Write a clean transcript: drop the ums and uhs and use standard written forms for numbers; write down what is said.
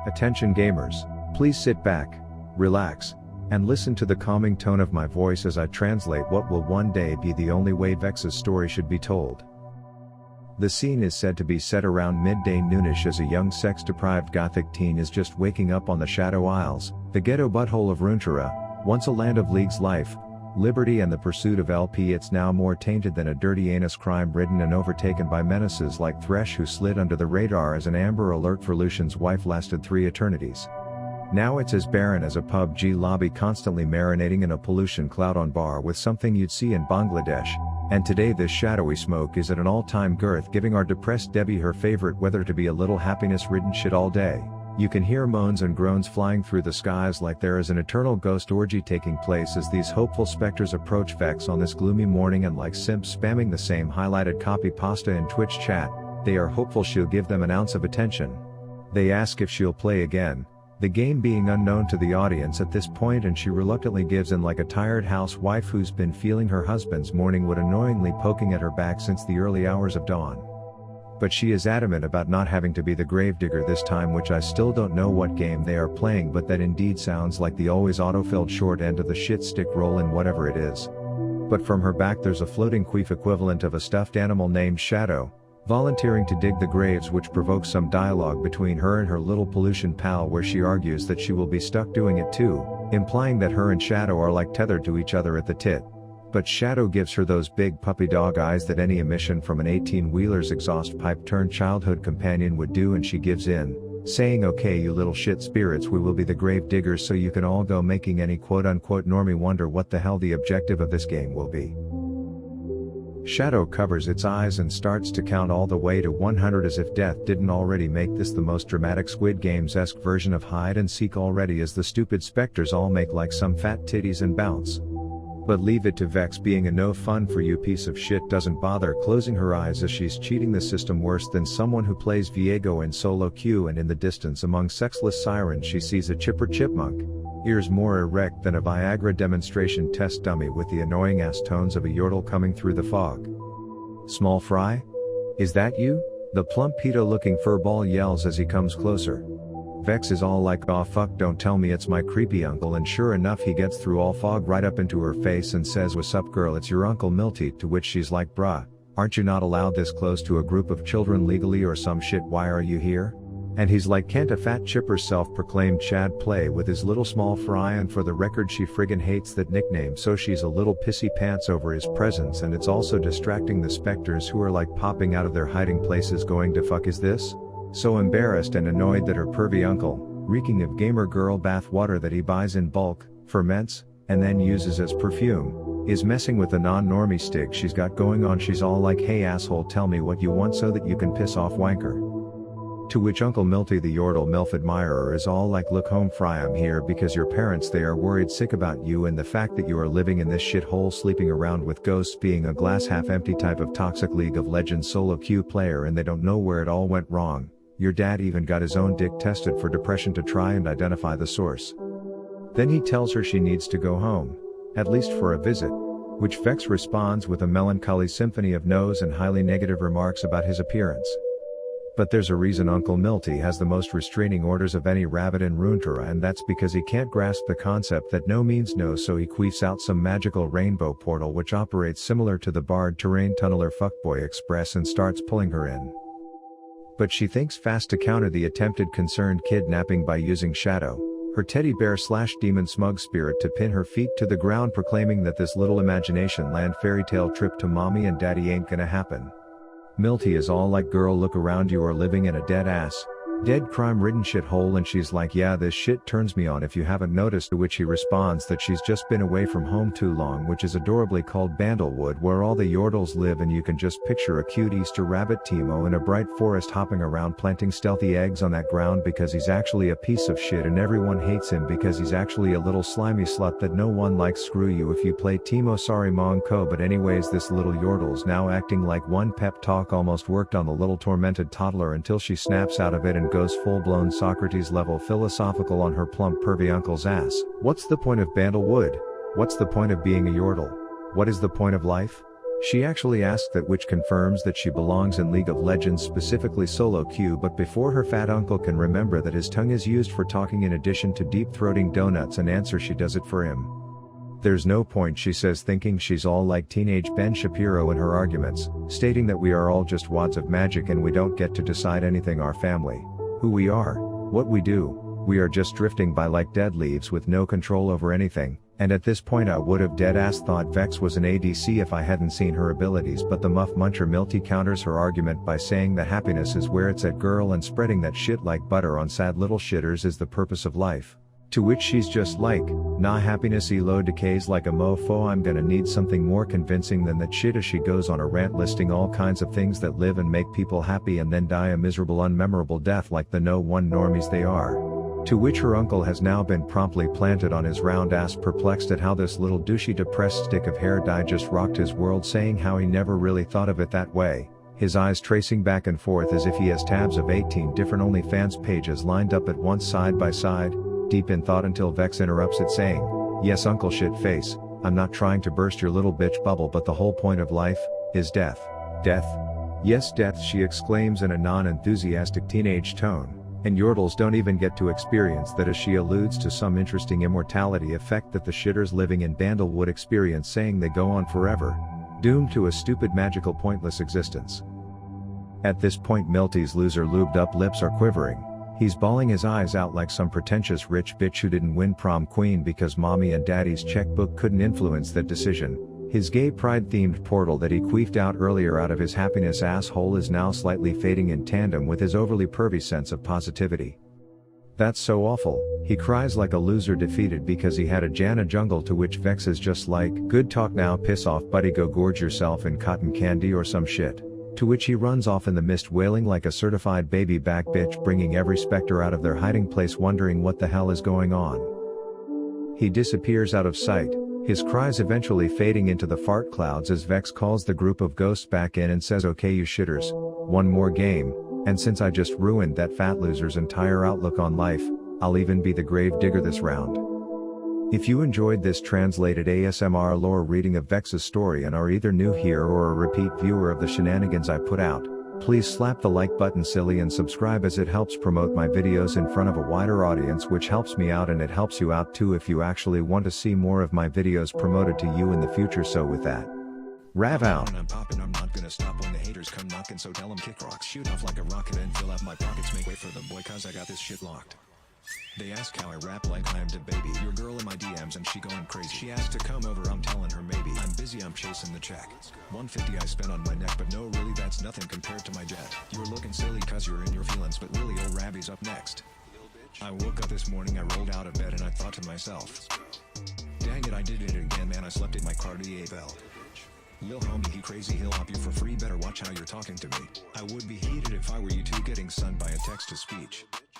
Attention gamers, please sit back, relax, and listen to the calming tone of my voice as I translate what will one day be the only way Vex's story should be told. The scene is said to be set around midday noonish as a young sex-deprived gothic teen is just waking up on the Shadow Isles, the ghetto butthole of Runeterra, once a land of League's life, liberty and the pursuit of LP. It's now more tainted than a dirty anus, crime-ridden and overtaken by menaces like Thresh, who slid under the radar as an Amber Alert for Lucian's wife lasted 3 eternities. Now it's as barren as a PUBG lobby constantly marinating in a pollution cloud on bar with something you'd see in Bangladesh, and today this shadowy smoke is at an all-time girth, giving our depressed Debbie her favorite weather to be a little happiness-ridden shit all day. You can hear moans and groans flying through the skies like there is an eternal ghost orgy taking place as these hopeful specters approach Vex on this gloomy morning, and like simps spamming the same highlighted copy pasta in Twitch chat, they are hopeful she'll give them an ounce of attention. They ask if she'll play again, the game being unknown to the audience at this point, and she reluctantly gives in like a tired housewife who's been feeling her husband's morning wood annoyingly poking at her back since the early hours of dawn. But she is adamant about not having to be the gravedigger this time, which I still don't know what game they are playing, but that indeed sounds like the always autofilled short end of the shit stick roll in whatever it is. But from her back there's a floating queef equivalent of a stuffed animal named Shadow, volunteering to dig the graves, which provokes some dialogue between her and her little pollution pal, where she argues that she will be stuck doing it too, implying that her and Shadow are like tethered to each other at the tit. But Shadow gives her those big puppy dog eyes that any emission from an 18-wheeler's exhaust pipe turned childhood companion would do, and she gives in, saying, "Okay, you little shit spirits, we will be the grave diggers so you can all go," making any quote-unquote normie wonder what the hell the objective of this game will be. Shadow covers its eyes and starts to count all the way to 100 as if death didn't already make this the most dramatic Squid Games-esque version of hide and seek already, as the stupid specters all make like some fat titties and bounce. But leave it to Vex, being a no fun for you piece of shit, doesn't bother closing her eyes as she's cheating the system worse than someone who plays Viego in solo queue, and in the distance among sexless sirens she sees a chipper chipmunk, ears more erect than a Viagra demonstration test dummy with the annoying ass tones of a yordle coming through the fog. "Small fry? Is that you?" the plump pedo looking furball yells as he comes closer. Vex is all like, "Aw fuck, don't tell me it's my creepy uncle," and sure enough he gets through all fog right up into her face and says, "What's up girl, it's your Uncle Milty," to which she's like, "Bruh, aren't you not allowed this close to a group of children legally or some shit, why are you here?" And he's like, "Can't a fat chipper self-proclaimed Chad play with his little small fry?" And for the record she friggin' hates that nickname, so she's a little pissy pants over his presence, and it's also distracting the specters who are like popping out of their hiding places going, "The fuck is this?" So embarrassed and annoyed that her pervy uncle, reeking of gamer girl bath water that he buys in bulk, ferments, and then uses as perfume, is messing with the non-normie stig she's got going on. She's all like, "Hey asshole, tell me what you want so that you can piss off wanker." To which Uncle Milty, the yordle MILF admirer, is all like, "Look home fry, I'm here because your parents, they are worried sick about you and the fact that you are living in this shithole, sleeping around with ghosts, being a glass half empty type of toxic League of Legends solo queue player, and they don't know where it all went wrong. Your dad even got his own dick tested for depression to try and identify the source." Then he tells her she needs to go home, at least for a visit, which Vex responds with a melancholy symphony of no's and highly negative remarks about his appearance. But there's a reason Uncle Milty has the most restraining orders of any rabbit in Runeterra, and that's because he can't grasp the concept that no means no, so he queefs out some magical rainbow portal which operates similar to the barred terrain tunneler Fuckboy Express and starts pulling her in. But she thinks fast to counter the attempted concerned kidnapping by using Shadow, her teddy bear / demon smug spirit, to pin her feet to the ground, proclaiming that this little imagination land fairy tale trip to mommy and daddy ain't gonna happen. Milty is all like, "Girl, look around, you are living in a dead crime-ridden shithole," and she's like, "Yeah, this shit turns me on if you haven't noticed," to which he responds that she's just been away from home too long, which is adorably called Bandlewood, where all the yordles live, and you can just picture a cute Easter rabbit Timo in a bright forest hopping around planting stealthy eggs on that ground because he's actually a piece of shit and everyone hates him because he's actually a little slimy slut that no one likes. Screw you if you play Timo, sorry Monko. But anyways, this little yordle's now acting like one pep talk almost worked on the little tormented toddler until she snaps out of it and goes full-blown Socrates-level philosophical on her plump pervy uncle's ass. "What's the point of Bandlewood? What's the point of being a yordle? What is the point of life? She actually asked that, which confirms that she belongs in League of Legends, specifically solo queue, but before her fat uncle can remember that his tongue is used for talking in addition to deep-throating donuts and answer, she does it for him. There's no point, she says, thinking she's all like teenage Ben Shapiro in her arguments, stating that we are all just wads of magic and we don't get to decide anything, our family, who we are, what we do, we are just drifting by like dead leaves with no control over anything. And at this point I would have dead-ass thought Vex was an ADC if I hadn't seen her abilities, but the Muff Muncher Milty counters her argument by saying the happiness is where it's at, girl, and spreading that shit like butter on sad little shitters is the purpose of life. To which she's just like, nah, happiness elo decays like a mofo, I'm gonna need something more convincing than that shit, as she goes on a rant listing all kinds of things that live and make people happy and then die a miserable unmemorable death like the no one normies they are. To which her uncle has now been promptly planted on his round ass, perplexed at how this little douchey depressed stick of hair dye just rocked his world, saying how he never really thought of it that way, his eyes tracing back and forth as if he has tabs of 18 different OnlyFans pages lined up at once side by side, deep in thought, until Vex interrupts it saying, yes uncle shit face, I'm not trying to burst your little bitch bubble, but the whole point of life is death. Death? Yes, death, she exclaims in a non-enthusiastic teenage tone. And yordles don't even get to experience that, as she alludes to some interesting immortality effect that the shitters living in Bandle would experience, saying they go on forever, doomed to a stupid magical pointless existence. At this point Milty's loser lubed up lips are quivering, he's bawling his eyes out like some pretentious rich bitch who didn't win prom queen because mommy and daddy's checkbook couldn't influence that decision. His gay pride-themed portal that he queefed out earlier out of his happiness asshole is now slightly fading in tandem with his overly pervy sense of positivity. That's so awful, he cries like a loser defeated because he had a Janna jungle, to which Vex is just like, good talk now, piss off buddy, go gorge yourself in cotton candy or some shit. To which he runs off in the mist wailing like a certified baby back bitch, bringing every specter out of their hiding place wondering what the hell is going on. He disappears out of sight, his cries eventually fading into the fart clouds as Vex calls the group of ghosts back in and says, okay you shitters, one more game, and since I just ruined that fat loser's entire outlook on life, I'll even be the grave digger this round. If you enjoyed this translated ASMR lore reading of Vex's story and are either new here or a repeat viewer of the shenanigans I put out, please slap the like button silly and subscribe, as it helps promote my videos in front of a wider audience, which helps me out and it helps you out too if you actually want to see more of my videos promoted to you in the future. So with that, Rav out. I'm popping, I'm not gonna stop when the haters come knocking, so tell them kick rocks, shoot off like a rocket and fill up my pockets, make way for the boy cause I got this shit locked. They ask how I rap like I am the baby, your girl in my DMs and she going crazy. She asked to come over, I'm telling her maybe. I'm busy, I'm chasing the check. 150 I spent on my neck, but no really that's nothing compared to my jet. You're looking silly cause you're in your feelings, but really old Rabby's up next. I woke up this morning, I rolled out of bed and I thought to myself, dang it, I did it again man, I slept in my Cartier belt. Lil homie, he crazy, he'll hop you for free, better watch how you're talking to me. I would be heated if I were you two getting sunned by a text to speech.